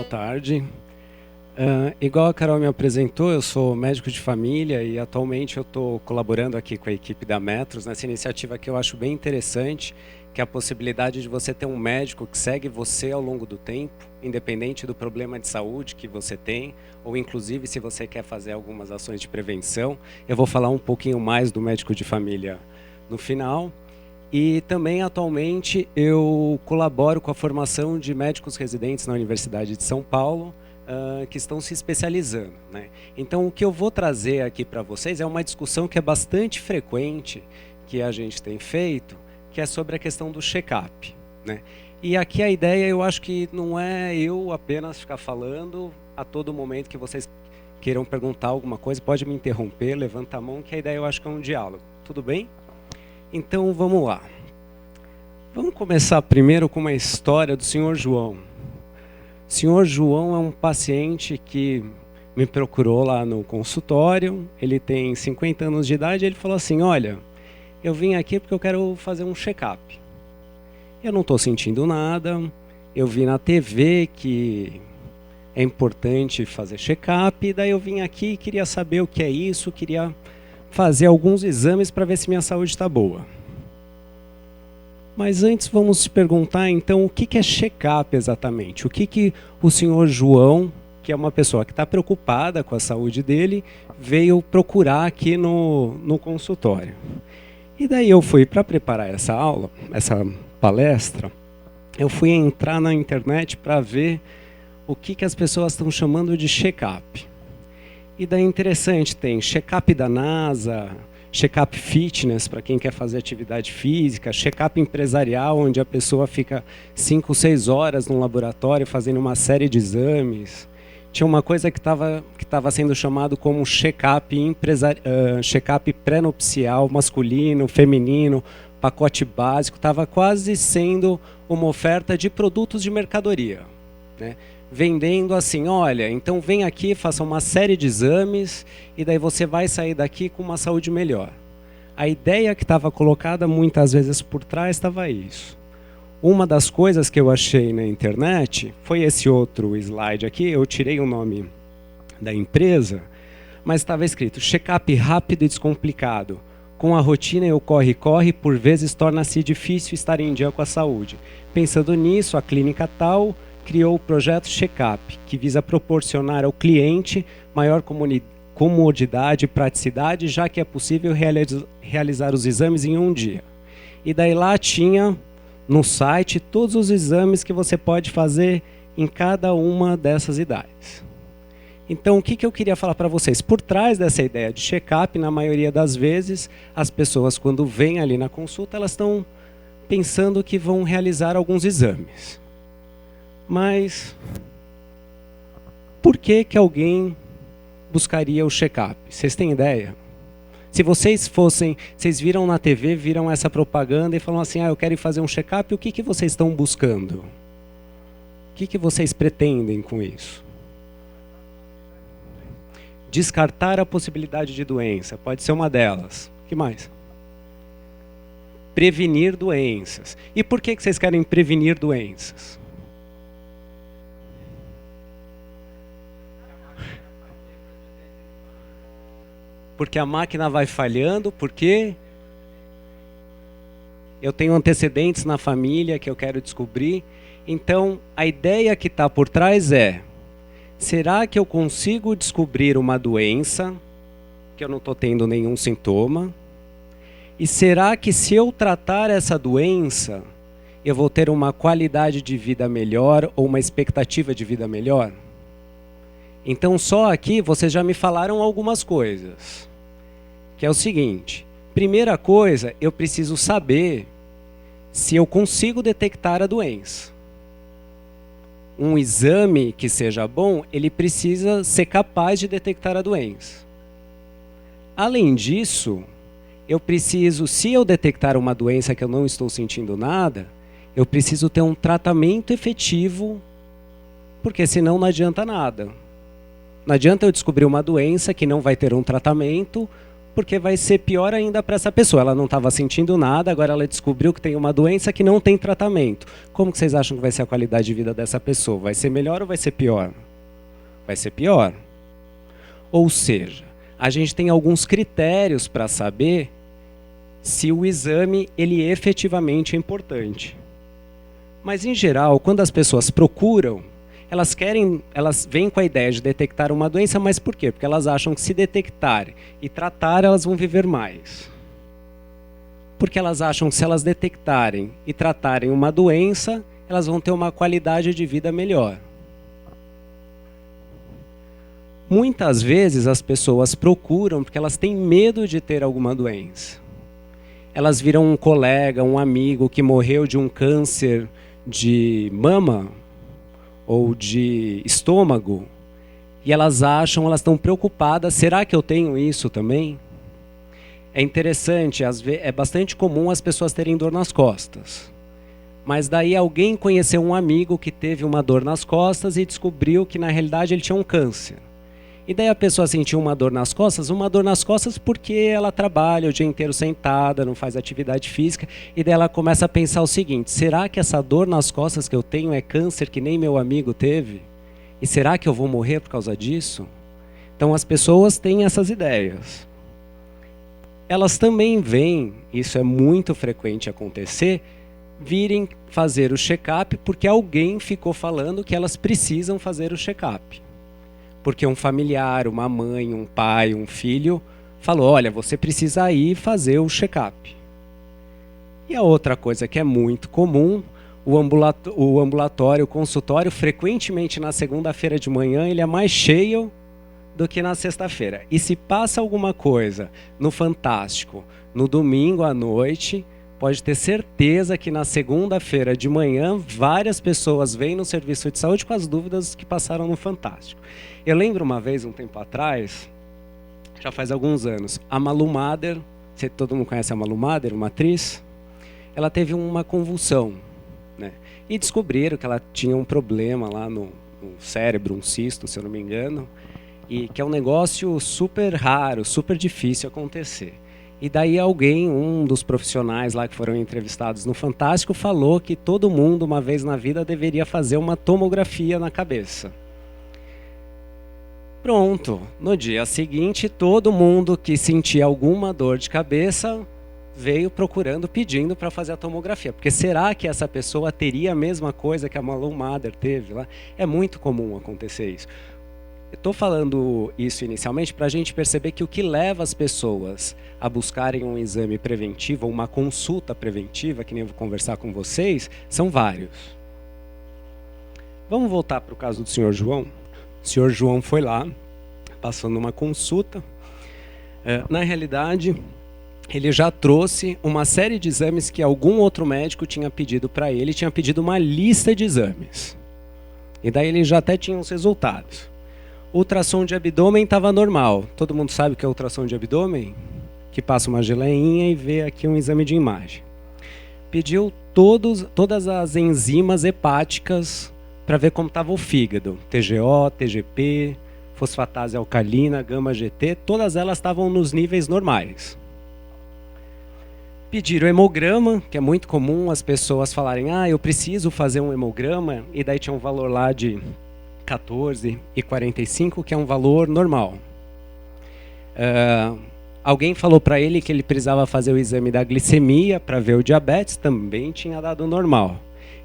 tarde. Igual a Carol me apresentou, eu sou médico de família e atualmente eu estou colaborando aqui com a equipe da Metros nessa iniciativa que eu acho bem interessante, que é a possibilidade de você ter um médico que segue você ao longo do tempo, independente do problema de saúde que você tem, ou inclusive se você quer fazer algumas ações de prevenção. Eu vou falar um pouquinho mais do médico de família no final. E também, atualmente, eu colaboro com a formação de médicos residentes na Universidade de São Paulo, que estão se especializando, né? Então, o que eu vou trazer aqui para vocês é uma discussão que é bastante frequente, que a gente tem feito, que é sobre a questão do check-up, né? E aqui a ideia, eu acho que não é eu apenas ficar falando a todo momento que vocês queiram perguntar alguma coisa, pode me interromper, levanta a mão, que a ideia eu acho que é um diálogo. Tudo bem? Então, vamos lá. Vamos começar primeiro com uma história do Sr. João. O Sr. João é um paciente que me procurou lá no consultório, ele tem 50 anos de idade, e ele falou assim, olha, eu vim aqui porque eu quero fazer um check-up. Eu não estou sentindo nada, eu vi na TV que é importante fazer check-up, e daí eu vim aqui e queria saber o que é isso, queria fazer alguns exames para ver se minha saúde está boa. Mas antes vamos se perguntar então o que é check-up exatamente? O que o senhor João, que é uma pessoa que está preocupada com a saúde dele, veio procurar aqui no consultório. E daí eu fui, para preparar essa aula, essa palestra, eu fui entrar na internet para ver o que as pessoas estão chamando de check-up. E daí interessante, tem check-up da NASA, check-up fitness para quem quer fazer atividade física, check-up empresarial, onde a pessoa fica 5, 6 horas no laboratório fazendo uma série de exames. Tinha uma coisa que estava sendo chamado como check-up check-up pré-nupcial, masculino, feminino, pacote básico, estava quase sendo uma oferta de produtos de mercadoria, né? Vendendo assim, olha, então vem aqui, faça uma série de exames e daí você vai sair daqui com uma saúde melhor. A ideia que estava colocada muitas vezes por trás estava isso. Uma das coisas que eu achei na internet foi esse outro slide aqui, eu tirei o nome da empresa, mas estava escrito check-up rápido e descomplicado. Com a rotina e o corre-corre, por vezes torna-se difícil estar em dia com a saúde. Pensando nisso, a clínica tal criou o projeto Check-up, que visa proporcionar ao cliente maior comodidade e praticidade, já que é possível realizar os exames em um dia. E daí lá tinha no site todos os exames que você pode fazer em cada uma dessas idades. Então, o que eu queria falar para vocês? Por trás dessa ideia de check-up, na maioria das vezes, as pessoas, quando vêm ali na consulta, elas estão pensando que vão realizar alguns exames. Mas por que alguém buscaria o check-up? Vocês têm ideia? Se vocês viram na TV, viram essa propaganda e falam assim, eu quero ir fazer um check-up, o que vocês estão buscando? O que vocês pretendem com isso? Descartar a possibilidade de doença, pode ser uma delas. O que mais? Prevenir doenças. E por que vocês querem prevenir doenças? Porque a máquina vai falhando, porque eu tenho antecedentes na família que eu quero descobrir. Então, a ideia que está por trás é, será que eu consigo descobrir uma doença, que eu não estou tendo nenhum sintoma? E será que se eu tratar essa doença, eu vou ter uma qualidade de vida melhor ou uma expectativa de vida melhor? Então, só aqui vocês já me falaram algumas coisas. Que é o seguinte, primeira coisa, eu preciso saber se eu consigo detectar a doença. Um exame que seja bom, ele precisa ser capaz de detectar a doença. Além disso, eu preciso, se eu detectar uma doença que eu não estou sentindo nada, eu preciso ter um tratamento efetivo, porque senão não adianta nada. Não adianta eu descobrir uma doença que não vai ter um tratamento, porque vai ser pior ainda para essa pessoa. Ela não estava sentindo nada, agora ela descobriu que tem uma doença que não tem tratamento. Como que vocês acham que vai ser a qualidade de vida dessa pessoa? Vai ser melhor ou vai ser pior? Vai ser pior. Ou seja, a gente tem alguns critérios para saber se o exame ele efetivamente é importante. Mas, em geral, quando as pessoas procuram, elas vêm com a ideia de detectar uma doença, mas por quê? Porque elas acham que se detectar e tratar, elas vão viver mais. Porque elas acham que se elas detectarem e tratarem uma doença, elas vão ter uma qualidade de vida melhor. Muitas vezes as pessoas procuram porque elas têm medo de ter alguma doença. Elas viram um colega, um amigo que morreu de um câncer de mama ou de estômago, e elas estão preocupadas, será que eu tenho isso também? É interessante, é bastante comum as pessoas terem dor nas costas. Mas daí alguém conheceu um amigo que teve uma dor nas costas e descobriu que na realidade ele tinha um câncer. E daí a pessoa sentiu uma dor nas costas porque ela trabalha o dia inteiro sentada, não faz atividade física, e daí ela começa a pensar o seguinte: será que essa dor nas costas que eu tenho é câncer que nem meu amigo teve? E será que eu vou morrer por causa disso? Então as pessoas têm essas ideias. Elas também veem, isso é muito frequente acontecer, virem fazer o check-up porque alguém ficou falando que elas precisam fazer o check-up. Porque um familiar, uma mãe, um pai, um filho falou: olha, você precisa ir fazer o check-up. E a outra coisa que é muito comum, o ambulatório, o consultório, frequentemente na segunda-feira de manhã, ele é mais cheio do que na sexta-feira. E se passa alguma coisa no Fantástico, no domingo à noite, pode ter certeza que na segunda-feira de manhã várias pessoas vêm no serviço de saúde com as dúvidas que passaram no Fantástico. Eu lembro uma vez, um tempo atrás, já faz alguns anos, a Malu Mader, todo mundo conhece a Malu Mader, uma atriz, ela teve uma convulsão, né? E descobriram que ela tinha um problema lá no cérebro, um cisto, se eu não me engano, e que é um negócio super raro, super difícil acontecer. E daí um dos profissionais lá que foram entrevistados no Fantástico, falou que todo mundo, uma vez na vida, deveria fazer uma tomografia na cabeça. Pronto, no dia seguinte, todo mundo que sentia alguma dor de cabeça veio procurando, pedindo para fazer a tomografia. Porque será que essa pessoa teria a mesma coisa que a Malu Mader teve lá? É muito comum acontecer isso. Eu estou falando isso inicialmente para a gente perceber que o que leva as pessoas a buscarem um exame preventivo, ou uma consulta preventiva, que nem eu vou conversar com vocês, são vários. Vamos voltar para o caso do Sr. João. O Sr. João foi lá, passando uma consulta. Na realidade, ele já trouxe uma série de exames que algum outro médico tinha pedido para ele, tinha pedido uma lista de exames. E daí ele já até tinha os resultados. O ultrassom de abdômen estava normal. Todo mundo sabe o que é ultrassom de abdômen? Que passa uma geleinha e vê aqui um exame de imagem. Pediu todas as enzimas hepáticas para ver como estava o fígado. TGO, TGP, fosfatase alcalina, gama-GT, todas elas estavam nos níveis normais. Pediram hemograma, que é muito comum as pessoas falarem: eu preciso fazer um hemograma, e daí tinha um valor lá de 14,45, que é um valor normal. Alguém falou para ele que ele precisava fazer o exame da glicemia para ver o diabetes, também tinha dado normal.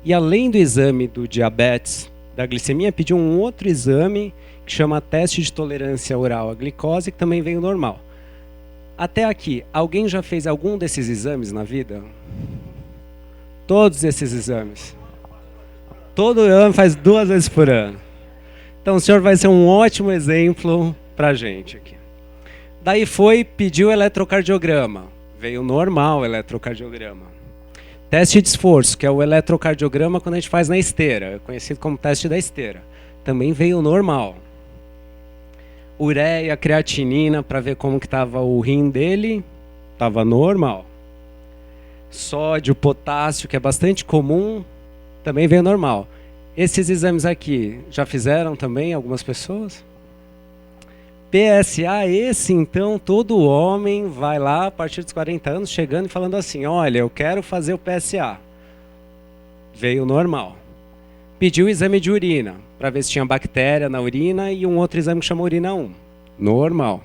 E além do exame do diabetes, da glicemia, pediu um outro exame que chama teste de tolerância oral à glicose, que também veio normal. Até aqui, alguém já fez algum desses exames na vida? Todos esses exames. Todo ano, faz 2 vezes por ano. Então o senhor vai ser um ótimo exemplo para a gente aqui. Daí pediu eletrocardiograma. Veio normal o eletrocardiograma. Teste de esforço, que é o eletrocardiograma quando a gente faz na esteira, conhecido como teste da esteira. Também veio normal. Ureia, creatinina, para ver como que estava o rim dele, estava normal. Sódio, potássio, que é bastante comum, também veio normal. Esses exames aqui, já fizeram também algumas pessoas? PSA, esse então, todo homem vai lá a partir dos 40 anos chegando e falando assim, olha, eu quero fazer o PSA. Veio normal. Pediu o exame de urina, para ver se tinha bactéria na urina e um outro exame que chama urina 1. Normal.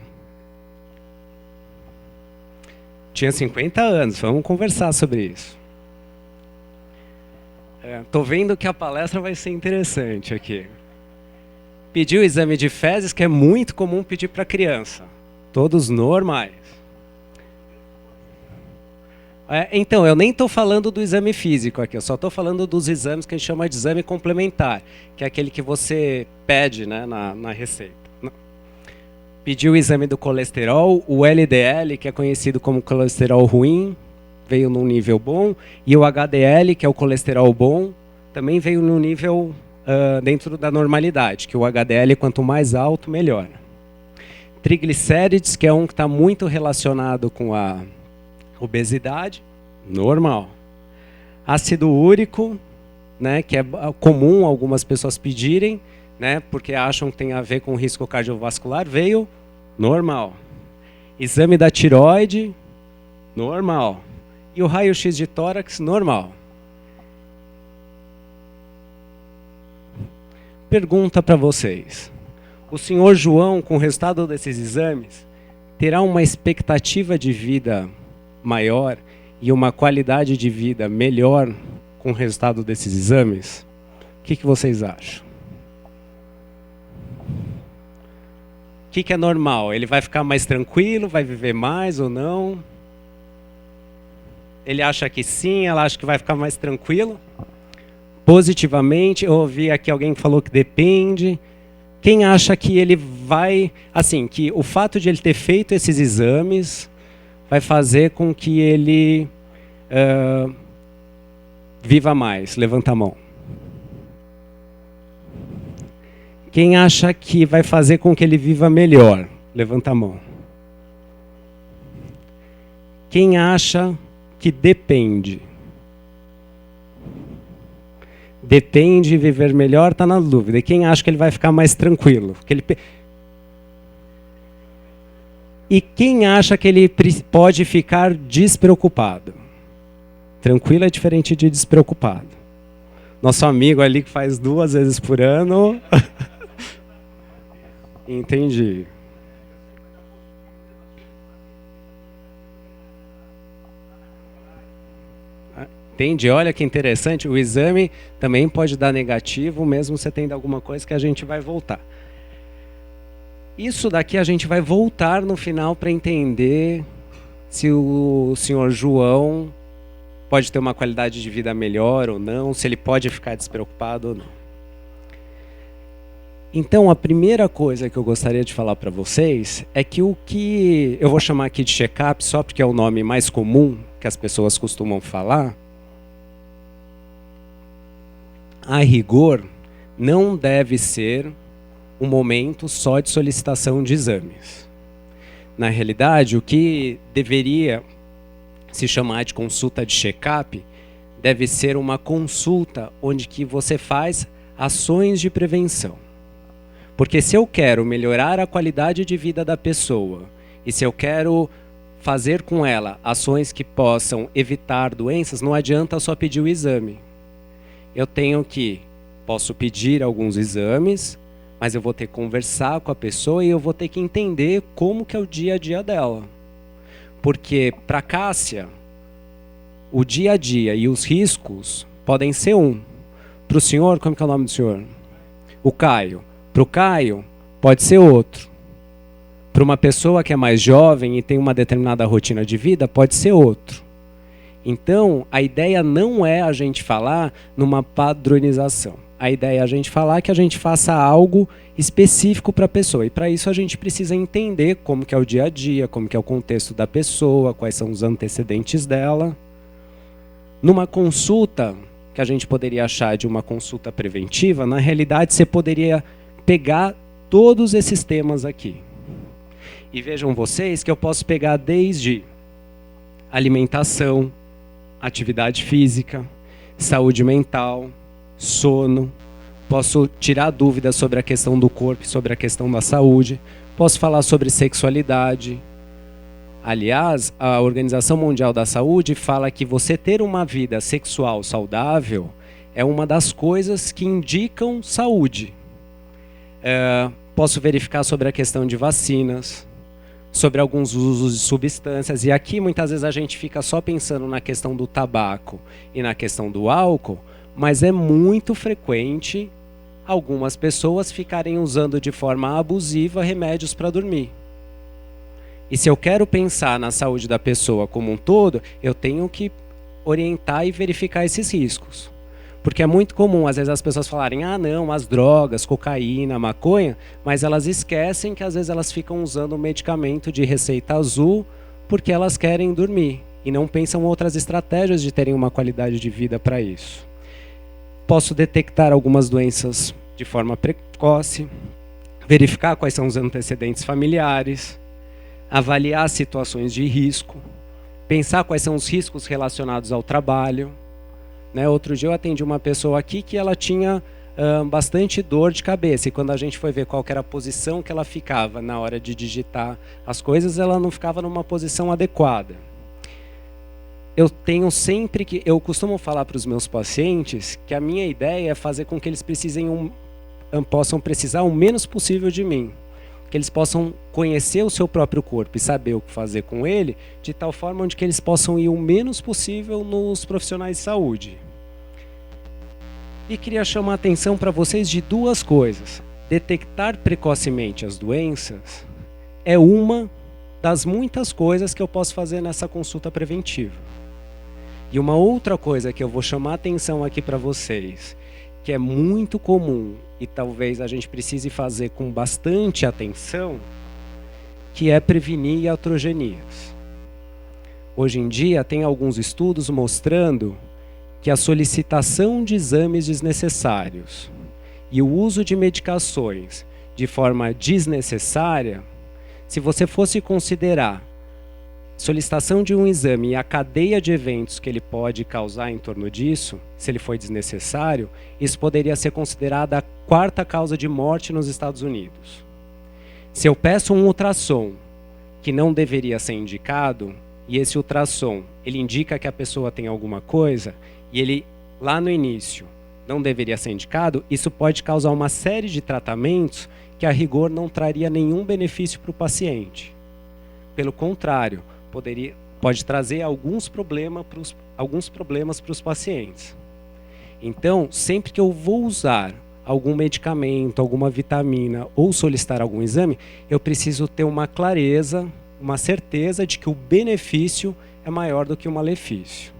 Tinha 50 anos, vamos conversar sobre isso. Tô vendo que a palestra vai ser interessante aqui. Pediu o exame de fezes, que é muito comum pedir para criança. Todos normais. Então, eu nem estou falando do exame físico aqui, eu só estou falando dos exames que a gente chama de exame complementar, que é aquele que você pede, né, na receita. Pediu o exame do colesterol, o LDL, que é conhecido como colesterol ruim, veio num nível bom, e o HDL, que é o colesterol bom, também veio num nível dentro da normalidade, que o HDL, quanto mais alto, melhor. Triglicérides, que é um que está muito relacionado com a obesidade, normal. Ácido úrico, né, que é comum algumas pessoas pedirem, né, porque acham que tem a ver com risco cardiovascular, veio normal. Exame da tireoide, normal. E o raio-x de tórax, normal. Pergunta para vocês. O senhor João, com o resultado desses exames, terá uma expectativa de vida maior e uma qualidade de vida melhor com o resultado desses exames? O que vocês acham? O que é normal? Ele vai ficar mais tranquilo, vai viver mais ou não? Ele acha que sim, ela acha que vai ficar mais tranquilo? Positivamente, eu ouvi aqui alguém que falou que depende. Quem acha que ele vai... Assim, que o fato de ele ter feito esses exames vai fazer com que ele viva mais? Levanta a mão. Quem acha que vai fazer com que ele viva melhor? Levanta a mão. Quem acha que depende? Depende, viver melhor, está na dúvida. E quem acha que ele vai ficar mais tranquilo? E quem acha que ele pode ficar despreocupado? Tranquilo é diferente de despreocupado. Nosso amigo ali que faz 2 vezes por ano... Entendi. Entendi, olha que interessante. O exame também pode dar negativo, mesmo você tendo alguma coisa que a gente vai voltar. Isso daqui a gente vai voltar no final para entender se o senhor João pode ter uma qualidade de vida melhor ou não, se ele pode ficar despreocupado ou não. Então, a primeira coisa que eu gostaria de falar para vocês é que o que eu vou chamar aqui de check-up, só porque é o nome mais comum que as pessoas costumam falar, a rigor, não deve ser um momento só de solicitação de exames. Na realidade, o que deveria se chamar de consulta de check-up deve ser uma consulta onde que você faz ações de prevenção. Porque se eu quero melhorar a qualidade de vida da pessoa e se eu quero fazer com ela ações que possam evitar doenças, não adianta só pedir o exame. Posso pedir alguns exames, mas eu vou ter que conversar com a pessoa e eu vou ter que entender como que é o dia a dia dela. Porque para a Cássia, o dia a dia e os riscos podem ser um. Para o senhor, como que é o nome do senhor? O Caio. Para o Caio, pode ser outro. Para uma pessoa que é mais jovem e tem uma determinada rotina de vida, pode ser outro. Então, a ideia não é a gente falar numa padronização. A ideia é a gente falar que a gente faça algo específico para a pessoa. E para isso a gente precisa entender como que é o dia a dia, como que é o contexto da pessoa, quais são os antecedentes dela. Numa consulta, que a gente poderia achar de uma consulta preventiva, na realidade você poderia pegar todos esses temas aqui. E vejam vocês que eu posso pegar desde alimentação, atividade física, saúde mental, sono. Posso tirar dúvidas sobre a questão do corpo, sobre a questão da saúde. Posso falar sobre sexualidade. Aliás, a Organização Mundial da Saúde fala que você ter uma vida sexual saudável é uma das coisas que indicam saúde. Posso verificar sobre a questão de vacinas, sobre alguns usos de substâncias. E aqui muitas vezes a gente fica só pensando na questão do tabaco e na questão do álcool, mas é muito frequente algumas pessoas ficarem usando de forma abusiva remédios para dormir. E se eu quero pensar na saúde da pessoa como um todo, eu tenho que orientar e verificar esses riscos. Porque é muito comum, às vezes, as pessoas falarem, ah, não, as drogas, cocaína, maconha, mas elas esquecem que, às vezes, elas ficam usando um medicamento de receita azul porque elas querem dormir e não pensam outras estratégias de terem uma qualidade de vida para isso. Posso detectar algumas doenças de forma precoce, verificar quais são os antecedentes familiares, avaliar situações de risco, pensar quais são os riscos relacionados ao trabalho. Outro dia eu atendi uma pessoa aqui que ela tinha bastante dor de cabeça, e quando a gente foi ver qual que era a posição que ela ficava na hora de digitar as coisas, ela não ficava numa posição adequada. Eu costumo falar para os meus pacientes que a minha ideia é fazer com que eles possam precisar o menos possível de mim. Que eles possam conhecer o seu próprio corpo e saber o que fazer com ele, de tal forma onde que eles possam ir o menos possível nos profissionais de saúde. E queria chamar a atenção para vocês de duas coisas. Detectar precocemente as doenças é uma das muitas coisas que eu posso fazer nessa consulta preventiva. E uma outra coisa que eu vou chamar a atenção aqui para vocês, que é muito comum e talvez a gente precise fazer com bastante atenção, que é prevenir iatrogenias. Hoje em dia tem alguns estudos mostrando que a solicitação de exames desnecessários e o uso de medicações de forma desnecessária, se você fosse considerar solicitação de um exame e a cadeia de eventos que ele pode causar em torno disso, se ele foi desnecessário, isso poderia ser considerado a quarta causa de morte nos Estados Unidos. Se eu peço um ultrassom que não deveria ser indicado, e esse ultrassom ele indica que a pessoa tem alguma coisa, e ele lá no início não deveria ser indicado, isso pode causar uma série de tratamentos que a rigor não traria nenhum benefício para o paciente. Pelo contrário, pode trazer alguns problemas para os pacientes. Então, sempre que eu vou usar algum medicamento, alguma vitamina ou solicitar algum exame, eu preciso ter uma clareza, uma certeza de que o benefício é maior do que o malefício.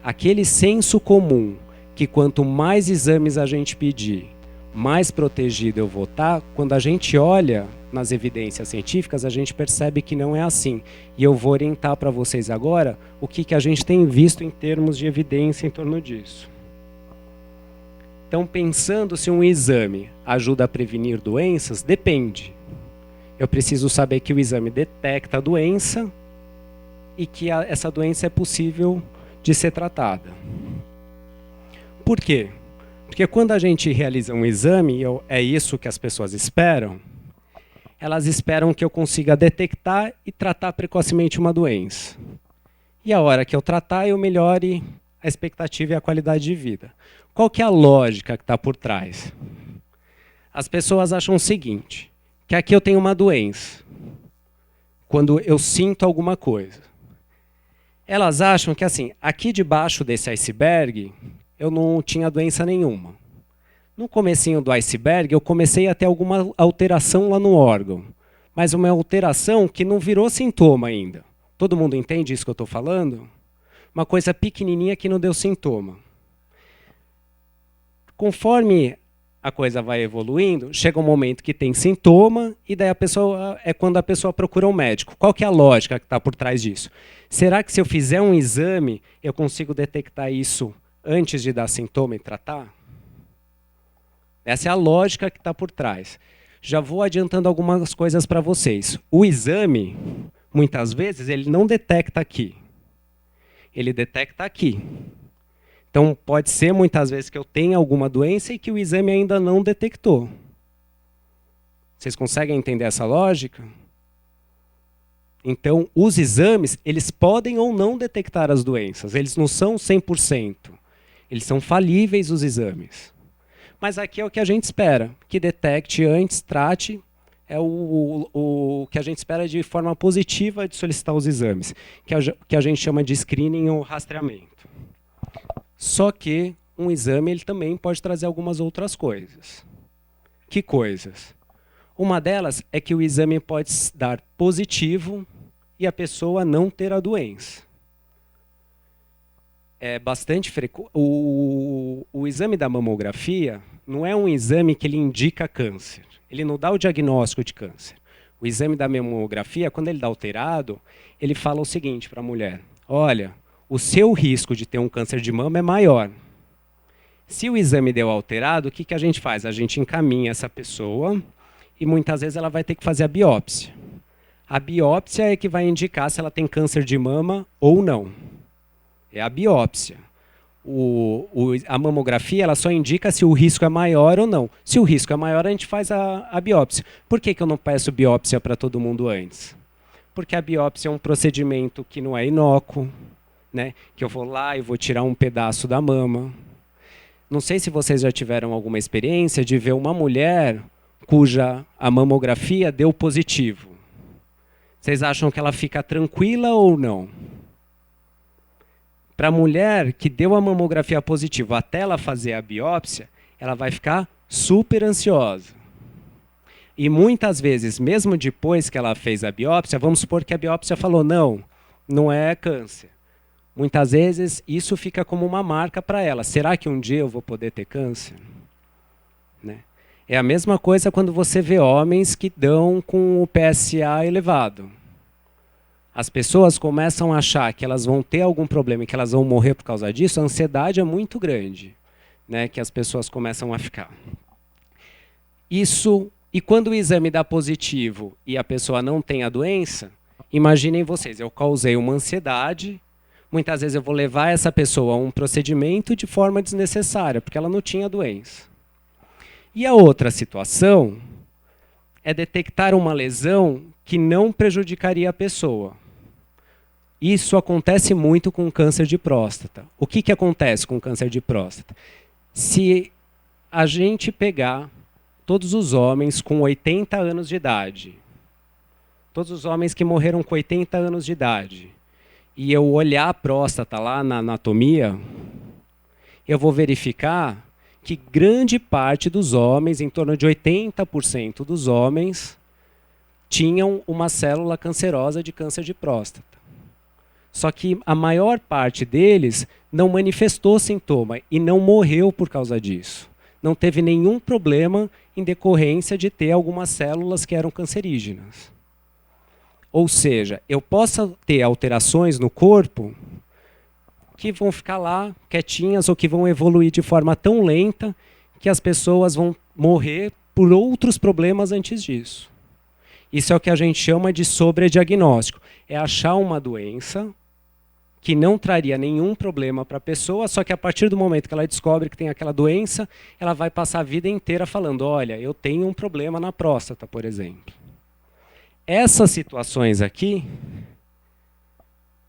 Aquele senso comum que quanto mais exames a gente pedir, mais protegido eu vou estar, quando a gente olha nas evidências científicas, a gente percebe que não é assim. E eu vou orientar para vocês agora o que a gente tem visto em termos de evidência em torno disso. Então, pensando se um exame ajuda a prevenir doenças, depende. Eu preciso saber que o exame detecta a doença e que essa doença é possível de ser tratada. Por quê? Porque quando a gente realiza um exame, é isso que as pessoas esperam, elas esperam que eu consiga detectar e tratar precocemente uma doença. E a hora que eu tratar, eu melhore a expectativa e a qualidade de vida. Qual que é a lógica que está por trás? As pessoas acham o seguinte, que aqui eu tenho uma doença, quando eu sinto alguma coisa. Elas acham que assim, aqui debaixo desse iceberg, eu não tinha doença nenhuma. No comecinho do iceberg, eu comecei a ter alguma alteração lá no órgão. Mas uma alteração que não virou sintoma ainda. Todo mundo entende isso que eu estou falando? Uma coisa pequenininha que não deu sintoma. Conforme a coisa vai evoluindo, chega um momento que tem sintoma e daí é quando a pessoa procura um médico. Qual que é a lógica que está por trás disso? Será que se eu fizer um exame, eu consigo detectar isso antes de dar sintoma e tratar? Essa é a lógica que está por trás. Já vou adiantando algumas coisas para vocês. O exame, muitas vezes, ele não detecta aqui. Ele detecta aqui. Então, pode ser muitas vezes que eu tenha alguma doença e que o exame ainda não detectou. Vocês conseguem entender essa lógica? Então, os exames, eles podem ou não detectar as doenças. Eles não são 100%. Eles são falíveis, os exames. Mas aqui é o que a gente espera, que detecte antes, trate, é o que a gente espera de forma positiva de solicitar os exames, que a gente chama de screening ou rastreamento. Só que um exame ele também pode trazer algumas outras coisas. Que coisas? Uma delas é que o exame pode dar positivo e a pessoa não ter a doença. É bastante frequente. O exame da mamografia não é um exame que ele indica câncer. Ele não dá o diagnóstico de câncer. O exame da mamografia, quando ele dá alterado, ele fala o seguinte para a mulher: olha, o seu risco de ter um câncer de mama é maior. Se o exame deu alterado, o que a gente faz? A gente encaminha essa pessoa e muitas vezes ela vai ter que fazer a biópsia. A biópsia é que vai indicar se ela tem câncer de mama ou não. É a biópsia. A mamografia ela só indica se o risco é maior ou não. Se o risco é maior, a gente faz a biópsia. Por que eu não peço biópsia para todo mundo antes? Porque a biópsia é um procedimento que não é inócuo, né? Que eu vou lá e vou tirar um pedaço da mama. Não sei se vocês já tiveram alguma experiência de ver uma mulher cuja a mamografia deu positivo. Vocês acham que ela fica tranquila ou não? Para a mulher que deu a mamografia positiva até ela fazer a biópsia, ela vai ficar super ansiosa. E muitas vezes, mesmo depois que ela fez a biópsia, vamos supor que a biópsia falou, não, não é câncer. Muitas vezes isso fica como uma marca para ela. Será que um dia eu vou poder ter câncer? Né? É a mesma coisa quando você vê homens que dão com o PSA elevado. As pessoas começam a achar que elas vão ter algum problema e que elas vão morrer por causa disso. A ansiedade é muito grande, né, que as pessoas começam a ficar. Isso, e quando o exame dá positivo e a pessoa não tem a doença, imaginem vocês, eu causei uma ansiedade, muitas vezes eu vou levar essa pessoa a um procedimento de forma desnecessária, porque ela não tinha a doença. E a outra situação é detectar uma lesão que não prejudicaria a pessoa. Isso acontece muito com câncer de próstata. O que acontece com câncer de próstata? Se a gente pegar todos os homens com 80 anos de idade, todos os homens que morreram com 80 anos de idade, e eu olhar a próstata lá na anatomia, eu vou verificar que grande parte dos homens, em torno de 80% dos homens, tinham uma célula cancerosa de câncer de próstata. Só que a maior parte deles não manifestou sintoma e não morreu por causa disso. Não teve nenhum problema em decorrência de ter algumas células que eram cancerígenas. Ou seja, eu posso ter alterações no corpo que vão ficar lá quietinhas ou que vão evoluir de forma tão lenta que as pessoas vão morrer por outros problemas antes disso. Isso é o que a gente chama de sobrediagnóstico. É achar uma doença que não traria nenhum problema para a pessoa, só que a partir do momento que ela descobre que tem aquela doença, ela vai passar a vida inteira falando, olha, eu tenho um problema na próstata, por exemplo. Essas situações aqui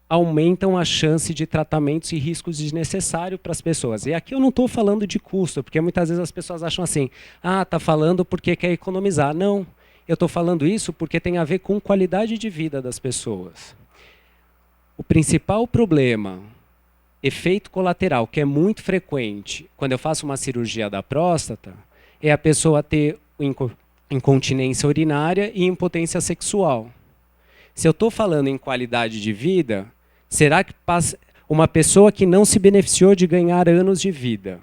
aumentam a chance de tratamentos e riscos desnecessários para as pessoas. E aqui eu não estou falando de custo, porque muitas vezes as pessoas acham assim, está falando porque quer economizar. Não, eu estou falando isso porque tem a ver com qualidade de vida das pessoas. O principal problema, efeito colateral, que é muito frequente quando eu faço uma cirurgia da próstata, é a pessoa ter incontinência urinária e impotência sexual. Se eu estou falando em qualidade de vida, será que uma pessoa que não se beneficiou de ganhar anos de vida,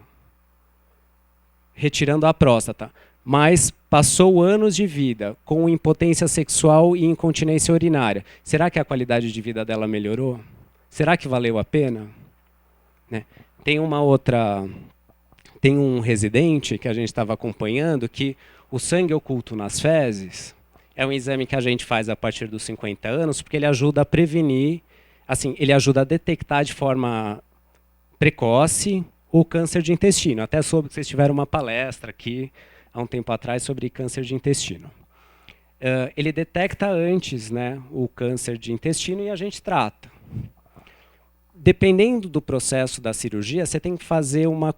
retirando a próstata, mas passou anos de vida com impotência sexual e incontinência urinária, será que a qualidade de vida dela melhorou? Será que valeu a pena? Né? Tem um residente que a gente estava acompanhando que o sangue oculto nas fezes é um exame que a gente faz a partir dos 50 anos porque ele ajuda a prevenir, assim, ele ajuda a detectar de forma precoce o câncer de intestino. Até soube que vocês tiveram uma palestra aqui há um tempo atrás sobre câncer de intestino. ele detecta antes, né, o câncer de intestino e a gente trata. Dependendo do processo da cirurgia, você tem que fazer uma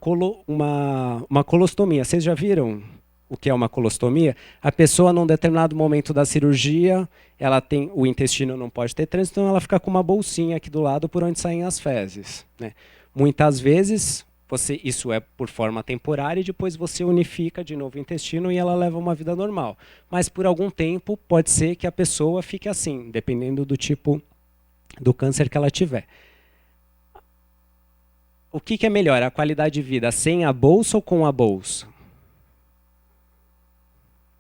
colostomia. Vocês já viram o que é uma colostomia? A pessoa, num determinado momento da cirurgia, o intestino não pode ter trânsito, então ela fica com uma bolsinha aqui do lado por onde saem as fezes, né? Muitas vezes, isso é por forma temporária e depois você unifica de novo o intestino e ela leva uma vida normal. Mas por algum tempo, pode ser que a pessoa fique assim, dependendo do tipo do câncer que ela tiver. O que é melhor, a qualidade de vida sem a bolsa ou com a bolsa?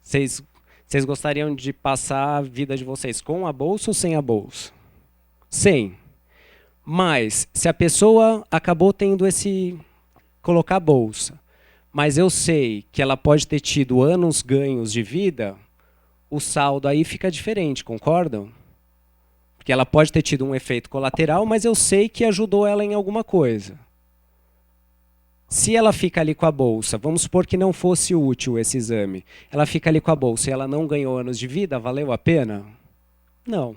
Vocês gostariam de passar a vida de vocês com a bolsa ou sem a bolsa? Sem. Mas, se a pessoa acabou tendo colocar a bolsa, mas eu sei que ela pode ter tido anos ganhos de vida, o saldo aí fica diferente, concordam? Porque ela pode ter tido um efeito colateral, mas eu sei que ajudou ela em alguma coisa. Se ela fica ali com a bolsa, vamos supor que não fosse útil esse exame, ela fica ali com a bolsa e ela não ganhou anos de vida, valeu a pena? Não.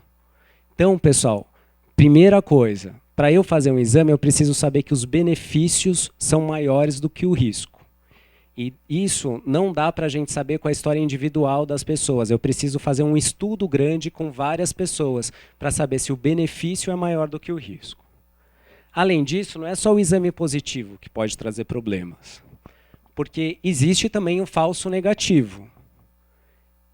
Então, pessoal, primeira coisa, para eu fazer um exame, eu preciso saber que os benefícios são maiores do que o risco. E isso não dá para a gente saber com a história individual das pessoas. Eu preciso fazer um estudo grande com várias pessoas para saber se o benefício é maior do que o risco. Além disso, não é só o exame positivo que pode trazer problemas. Porque existe também o falso negativo.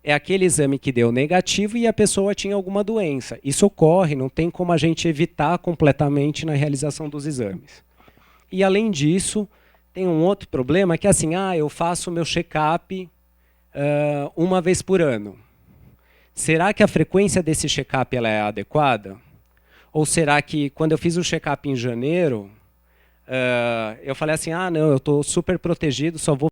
É aquele exame que deu negativo e a pessoa tinha alguma doença. Isso ocorre, não tem como a gente evitar completamente na realização dos exames. E além disso, tem um outro problema que é assim, eu faço o meu check-up uma vez por ano. Será que a frequência desse check-up é adequada? Ou será que quando eu fiz o check-up em janeiro, eu falei assim, não, eu estou super protegido, só vou